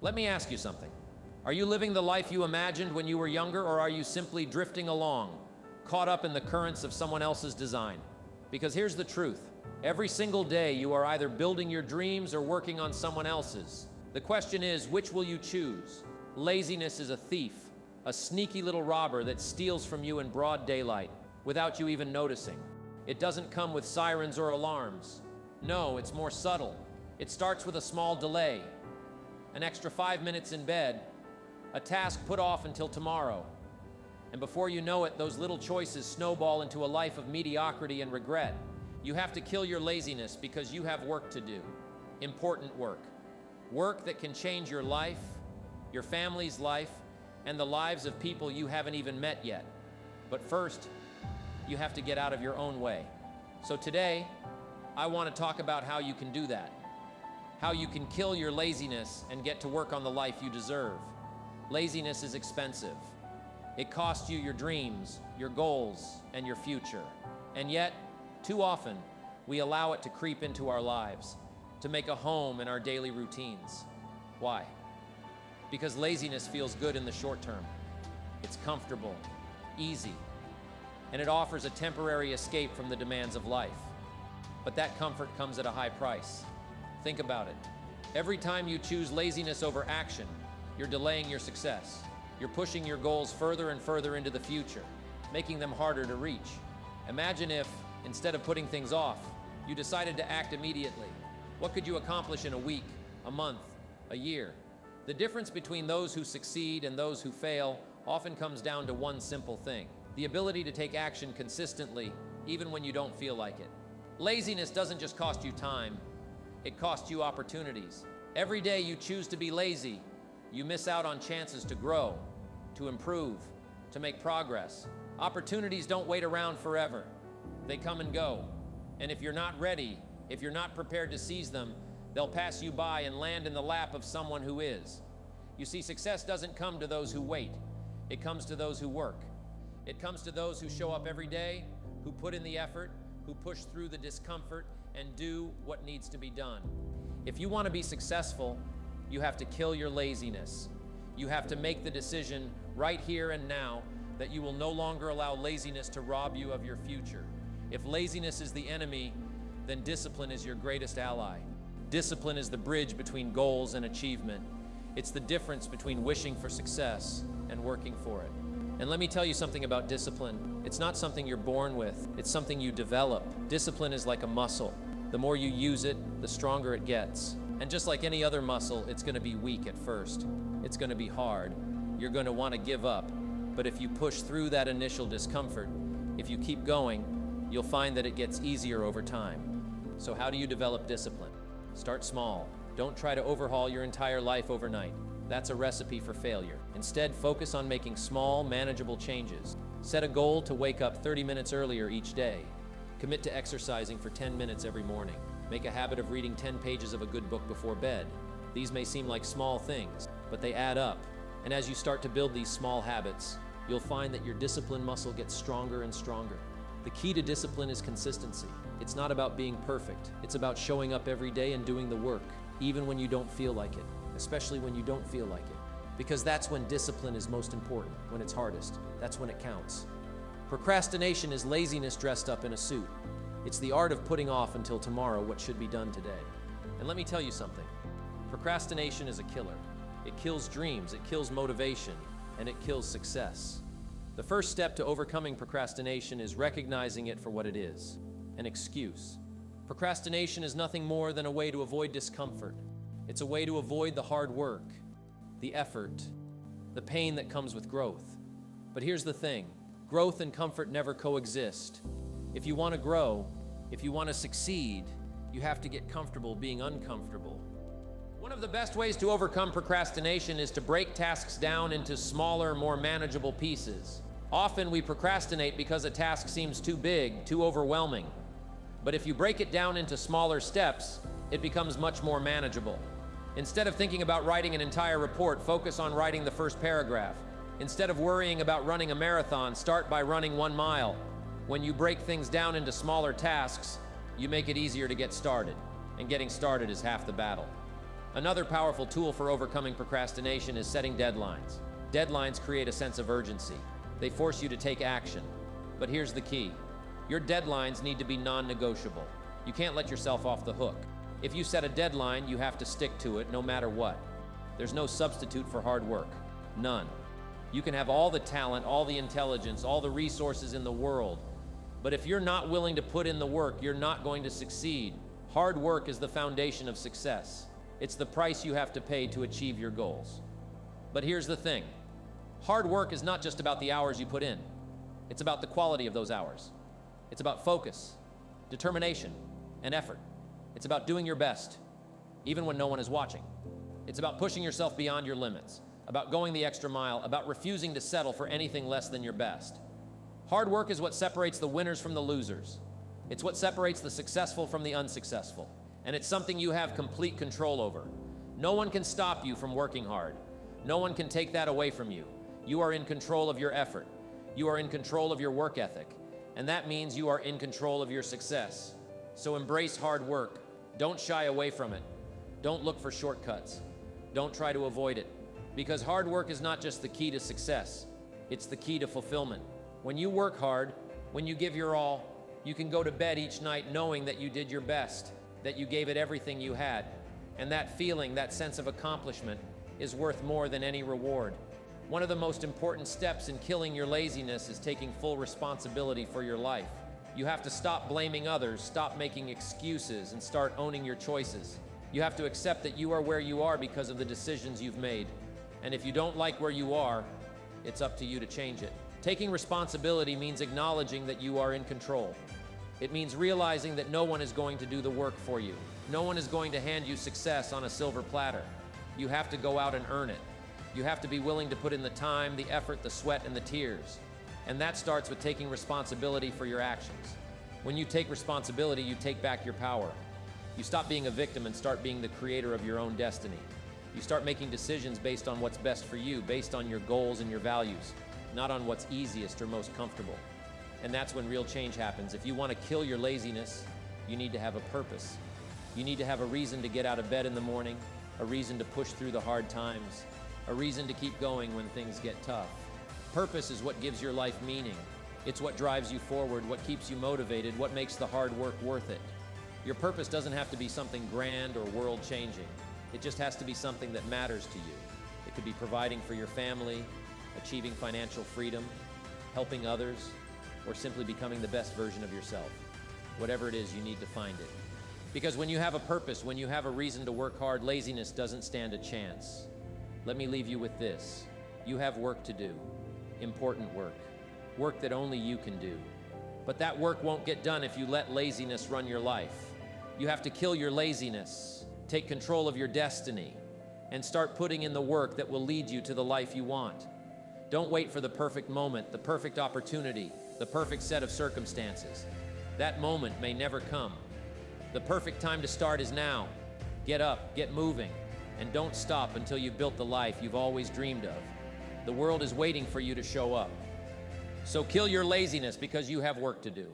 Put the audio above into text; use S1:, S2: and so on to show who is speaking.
S1: Let me ask you something. Are you living the life you imagined when you were younger, or are you simply drifting along, caught up in the currents of someone else's design? Because here's the truth. Every single day you are either building your dreams or working on someone else's. The question is, which will you choose? Laziness is a thief, a sneaky little robber that steals from you in broad daylight without you even noticing. It doesn't come with sirens or alarms. No, it's more subtle. It starts with a small delay, an extra 5 minutes in bed, a task put off until tomorrow. And before you know it, those little choices snowball into a life of mediocrity and regret. You have to kill your laziness because you have work to do. Important work. Work that can change your life, your family's life, and the lives of people you haven't even met yet. But first, you have to get out of your own way. So today, I want to talk about how you can do that. How you can kill your laziness and get to work on the life you deserve. Laziness is expensive. It costs you your dreams, your goals, and your future. And yet, too often, we allow it to creep into our lives, to make a home in our daily routines. Why? Because laziness feels good in the short term. It's comfortable, easy, and it offers a temporary escape from the demands of life. But that comfort comes at a high price. Think about it. Every time you choose laziness over action, you're delaying your success. You're pushing your goals further and further into the future, making them harder to reach. Imagine if, instead of putting things off, you decided to act immediately. What could you accomplish in a week, a month, a year? The difference between those who succeed and those who fail often comes down to one simple thing: the ability to take action consistently, even when you don't feel like it. Laziness doesn't just cost you time, it costs you opportunities. Every day you choose to be lazy, you miss out on chances to grow, to improve, to make progress. Opportunities don't wait around forever. They come and go. And if you're not ready, if you're not prepared to seize them, they'll pass you by and land in the lap of someone who is. You see, success doesn't come to those who wait. It comes to those who work. It comes to those who show up every day, who put in the effort, who push through the discomfort, and do what needs to be done. If you want to be successful, you have to kill your laziness. You have to make the decision right here and now that you will no longer allow laziness to rob you of your future. If laziness is the enemy, then discipline is your greatest ally. Discipline is the bridge between goals and achievement. It's the difference between wishing for success and working for it. And let me tell you something about discipline. It's not something you're born with. It's something you develop. Discipline is like a muscle. The more you use it, the stronger it gets. And just like any other muscle, it's going to be weak at first. It's going to be hard. You're going to want to give up. But if you push through that initial discomfort, if you keep going, you'll find that it gets easier over time. So how do you develop discipline? Start small. Don't try to overhaul your entire life overnight. That's a recipe for failure. Instead, focus on making small, manageable changes. Set a goal to wake up 30 minutes earlier each day. Commit to exercising for 10 minutes every morning. Make a habit of reading 10 pages of a good book before bed. These may seem like small things, but they add up. And as you start to build these small habits, you'll find that your discipline muscle gets stronger and stronger. The key to discipline is consistency. It's not about being perfect. It's about showing up every day and doing the work, even when you don't feel like it, especially when you don't feel like it. Because that's when discipline is most important, when it's hardest. That's when it counts. Procrastination is laziness dressed up in a suit. It's the art of putting off until tomorrow what should be done today. And let me tell you something. Procrastination is a killer. It kills dreams, it kills motivation, and it kills success. The first step to overcoming procrastination is recognizing it for what it is, an excuse. Procrastination is nothing more than a way to avoid discomfort. It's a way to avoid the hard work, the effort, the pain that comes with growth. But here's the thing, growth and comfort never coexist. If you want to grow, if you want to succeed, you have to get comfortable being uncomfortable. One of the best ways to overcome procrastination is to break tasks down into smaller, more manageable pieces. Often we procrastinate because a task seems too big, too overwhelming. But if you break it down into smaller steps, it becomes much more manageable. Instead of thinking about writing an entire report, focus on writing the first paragraph. Instead of worrying about running a marathon, start by running 1 mile. When you break things down into smaller tasks, you make it easier to get started. And getting started is half the battle. Another powerful tool for overcoming procrastination is setting deadlines. Deadlines create a sense of urgency. They force you to take action. But here's the key. Your deadlines need to be non-negotiable. You can't let yourself off the hook. If you set a deadline, you have to stick to it no matter what. There's no substitute for hard work. None. You can have all the talent, all the intelligence, all the resources in the world, but if you're not willing to put in the work, you're not going to succeed. Hard work is the foundation of success. It's the price you have to pay to achieve your goals. But here's the thing. Hard work is not just about the hours you put in. It's about the quality of those hours. It's about focus, determination, and effort. It's about doing your best, even when no one is watching. It's about pushing yourself beyond your limits, about going the extra mile, about refusing to settle for anything less than your best. Hard work is what separates the winners from the losers. It's what separates the successful from the unsuccessful. And it's something you have complete control over. No one can stop you from working hard. No one can take that away from you. You are in control of your effort. You are in control of your work ethic. And that means you are in control of your success. So embrace hard work. Don't shy away from it. Don't look for shortcuts. Don't try to avoid it. Because hard work is not just the key to success. It's the key to fulfillment. When you work hard, when you give your all, you can go to bed each night knowing that you did your best, that you gave it everything you had. And that feeling, that sense of accomplishment, is worth more than any reward. One of the most important steps in killing your laziness is taking full responsibility for your life. You have to stop blaming others, stop making excuses, and start owning your choices. You have to accept that you are where you are because of the decisions you've made. And if you don't like where you are, it's up to you to change it. Taking responsibility means acknowledging that you are in control. It means realizing that no one is going to do the work for you. No one is going to hand you success on a silver platter. You have to go out and earn it. You have to be willing to put in the time, the effort, the sweat, and the tears. And that starts with taking responsibility for your actions. When you take responsibility, you take back your power. You stop being a victim and start being the creator of your own destiny. You start making decisions based on what's best for you, based on your goals and your values, not on what's easiest or most comfortable. And that's when real change happens. If you want to kill your laziness, you need to have a purpose. You need to have a reason to get out of bed in the morning, a reason to push through the hard times, a reason to keep going when things get tough. Purpose is what gives your life meaning. It's what drives you forward, what keeps you motivated, what makes the hard work worth it. Your purpose doesn't have to be something grand or world-changing. It just has to be something that matters to you. It could be providing for your family, achieving financial freedom, helping others, or simply becoming the best version of yourself. Whatever it is, you need to find it. Because when you have a purpose, when you have a reason to work hard, laziness doesn't stand a chance. Let me leave you with this. You have work to do. Important work. Work that only you can do. But that work won't get done if you let laziness run your life. You have to kill your laziness, take control of your destiny, and start putting in the work that will lead you to the life you want. Don't wait for the perfect moment, the perfect opportunity, the perfect set of circumstances. That moment may never come. The perfect time to start is now. Get up, get moving, and don't stop until you've built the life you've always dreamed of. The world is waiting for you to show up. So kill your laziness because you have work to do.